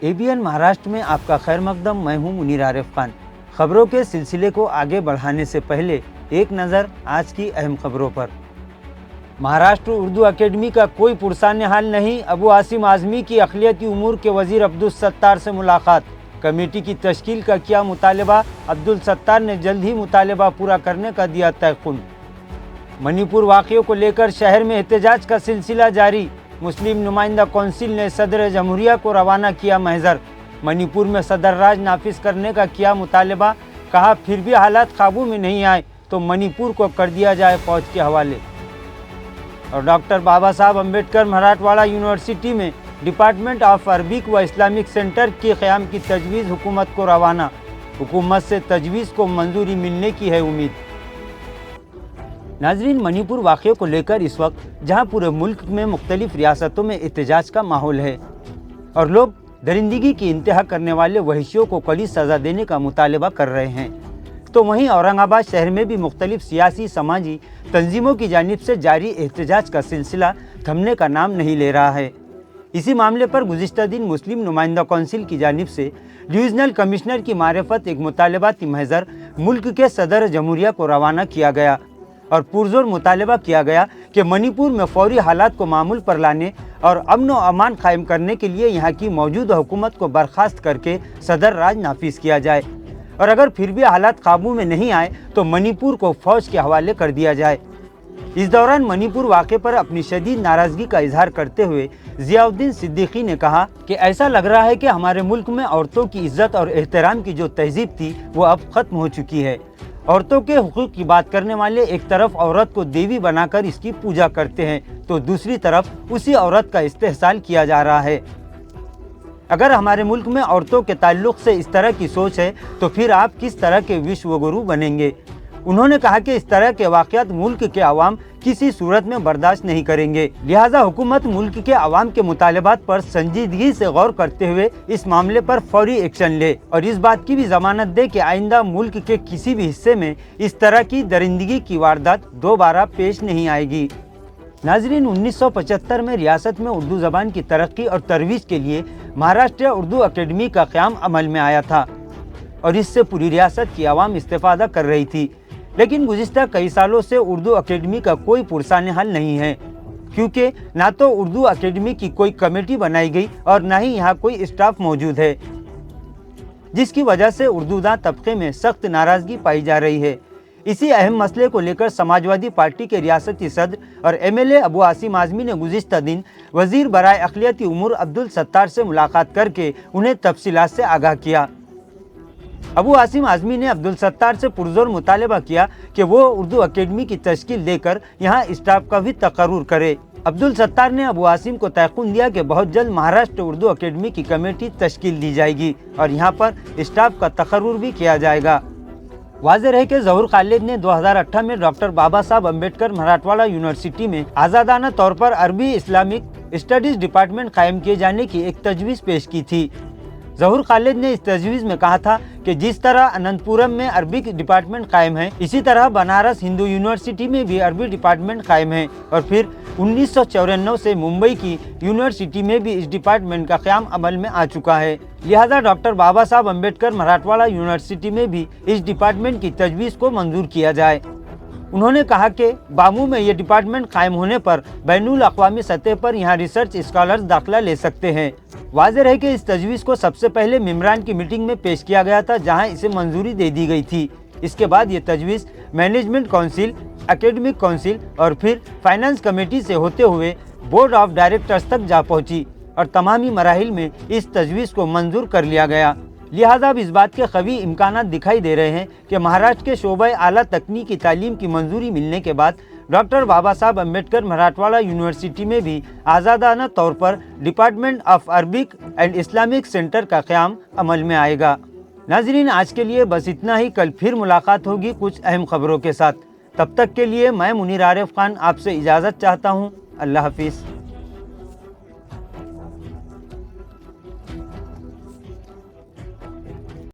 ABN Maharashtra में आपका खैर मकदम। मैं हूं मुनीर आरिफ खान। खबरों के सिलसिले को आगे बढ़ाने से पहले एक नज़र आज की अहम खबरों पर। महाराष्ट्र उर्दू अकेडमी का कोई पुरसाने हाल नहीं। अबू आसिम आज़मी की अक़लियती उमूर के वज़ीर अब्दुल सत्तार से मुलाकात। कमेटी की तश्कील का किया मुतालबा। अब्दुल सत्तार ने जल्द ही मुतालबा पूरा करने का दिया तयक़ुन। मणिपुर वाक़ियों को लेकर शहर में एहतजाज का सिलसिला जारी। मुस्लिम नुमाइंदा कौंसिल ने सदर जमहूरिया को रवाना किया महज़र। मणिपुर में सदर राज नाफिज करने का किया मुतालबा। कहा फिर भी हालात काबू में नहीं आए तो मणिपुर को कर दिया जाए फौज के हवाले। और डॉक्टर बाबा साहब अम्बेडकर मराठवाड़ा यूनिवर्सिटी में डिपार्टमेंट ऑफ अरबिक व इस्लामिक सेंटर के क़याम की तजवीज़ हुकूमत को रवाना। हुकूमत से तजवीज़ को मंजूरी मिलने की है उम्मीद। नाजरीन, मणिपुर वाक़ियों को लेकर इस वक्त जहां पूरे मुल्क में मुख्तलिफ रियासतों में एहतजाज का माहौल है और लोग दरिंदगी की इंतहा करने वाले वहशियों को कड़ी सज़ा देने का मुतालबा कर रहे हैं, तो वहीं औरंगाबाद शहर में भी मुख्तलिफ सियासी समाजी तंजीमों की जानिब से जारी एहतजाज का सिलसिला थमने का नाम नहीं ले रहा है। इसी मामले पर गुज़िश्ता दिन मुस्लिम नुमाइंदा कौंसिल की जानिब से डिवीज़नल कमिश्नर की मारिफत एक मुतालबाती महज़र मुल्क के सदर जमहूरिया को रवाना किया गया और पुरजोर मुतालबा किया गया कि मणिपुर में फौरी हालात को मामूल पर लाने और अमन व अमान कायम करने के लिए यहाँ की मौजूदा हुकूमत को बर्खास्त करके सदर राज नाफिज किया जाए और अगर फिर भी हालात काबू में नहीं आए तो मणिपुर को फौज के हवाले कर दिया जाए। इस दौरान मणिपुर वाक़े पर अपनी शदीद नाराज़गी का इजहार करते हुए ज़ियाउद्दीन सिद्दीकी ने कहा कि ऐसा लग रहा है कि हमारे मुल्क में औरतों की इज्जत और एहतराम की जो तहजीब थी वो अब ख़त्म हो चुकी है। औरतों के हुकूक की बात करने वाले एक तरफ औरत को देवी बनाकर इसकी पूजा करते हैं तो दूसरी तरफ उसी औरत का इस्तेहसाल किया जा रहा है। अगर हमारे मुल्क में औरतों के ताल्लुक़ से इस तरह की सोच है तो फिर आप किस तरह के विश्व गुरु बनेंगे। उन्होंने कहा कि इस तरह के वाक़यात मुल्क के अवाम किसी सूरत में बर्दाश्त नहीं करेंगे, लिहाजा हुकूमत मुल्क के अवाम के मुतालबात पर संजीदगी से गौर करते हुए इस मामले पर फौरी एक्शन ले और इस बात की भी ज़मानत दे कि आइंदा मुल्क के किसी भी हिस्से में इस तरह की दरिंदगी की वारदात दोबारा पेश नहीं आएगी। नाजरीन, 1975 में रियासत में उर्दू ज़बान की तरक्की और तरवीज के लिए महाराष्ट्र उर्दू अकेडमी का क़याम अमल में आया था और इससे पूरी रियासत की आवाम इस्तेफ़ादा कर रही थी। लेकिन गुज़िश्ता कई सालों से उर्दू अकेडमी का कोई पुरसाने हाल नहीं है, क्योंकि ना तो उर्दू अकेडमी की कोई कमेटी बनाई गई और ना ही यहाँ कोई स्टाफ मौजूद है, जिसकी वजह से उर्दूदां तबके में सख्त नाराज़गी पाई जा रही है। इसी अहम मसले को लेकर समाजवादी पार्टी के रियासती सदर और MLA अबू आसिम आज़मी ने गुज़िश्ता दिन वज़ीर बराए अक़लियती उमूर अब्दुल सत्तार से मुलाकात करके उन्हें तफसीलात से आगाह किया। अबू आसिम आज़मी ने अब्दुल सत्तार से पुरजोर मुतालबा किया कि वो उर्दू अकेडमी की तश्कील देकर यहाँ स्टाफ का भी तकर्रुर करे। अब्दुल सत्तार ने अबू आसिम को तयक़ुन दिया कि बहुत जल्द महाराष्ट्र उर्दू अकेडमी की कमेटी तश्कील दी जाएगी और यहाँ पर स्टाफ का तकर्रुर भी किया जाएगा। वाज़ेह है कि ज़हूर खालिद ने 2018 में डॉक्टर बाबा साहब अम्बेडकर मराठवाड़ा यूनिवर्सिटी में आज़ादाना तौर पर अरबी इस्लामिक स्टडीज़ डिपार्टमेंट कायम किए जाने की एक तजवीज़ पेश की थी। ज़हूर खालिद ने इस तजवीज़ में कहा था कि जिस तरह अनंतपुरम में अरबिक डिपार्टमेंट कायम है, इसी तरह बनारस हिंदू यूनिवर्सिटी में भी अरबी डिपार्टमेंट कायम है और फिर 1994 से मुंबई की यूनिवर्सिटी में भी इस डिपार्टमेंट का क़याम अमल में आ चुका है। लिहाजा डॉक्टर बाबा साहब अम्बेडकर मराठवाड़ा यूनिवर्सिटी में भी इस डिपार्टमेंट की तजवीज़ को मंजूर किया जाए। उन्होंने कहा कि बामू में ये डिपार्टमेंट कायम होने पर बैनुल अक़वामी सतह पर यहाँ रिसर्च स्कॉलर्स दाखिला ले सकते हैं। वाज़ेह है कि इस तजवीज़ को सबसे पहले मेम्बरान की मीटिंग में पेश किया गया था, जहाँ इसे मंजूरी दे दी गई थी। इसके बाद ये तजवीज़ मैनेजमेंट काउंसिल, एकेडमिक काउंसिल और फिर फाइनेंस कमेटी से होते हुए बोर्ड ऑफ डायरेक्टर्स तक जा पहुँची और तमामी मराहिल में इस तजवीज़ को मंजूर कर लिया गया। लिहाजा अब इस बात के कवी इम्कानात दिखाई दे रहे हैं कि महाराष्ट्र के शोबे आला तकनीकी तालीम की मंजूरी मिलने के बाद डॉक्टर बाबा साहब अम्बेडकर मराठवाड़ा यूनिवर्सिटी में भी आज़ादाना तौर पर department of Arabic and Islamic centre का क़याम अमल में आएगा। नाज़रीन, आज के लिए बस इतना ही। कल फिर मुलाकात होगी कुछ अहम खबरों के साथ। तब तक के लिए मैं मुनीर आरिफ खान आपसे इजाज़त चाहता हूँ। अल्लाह हाफिज़।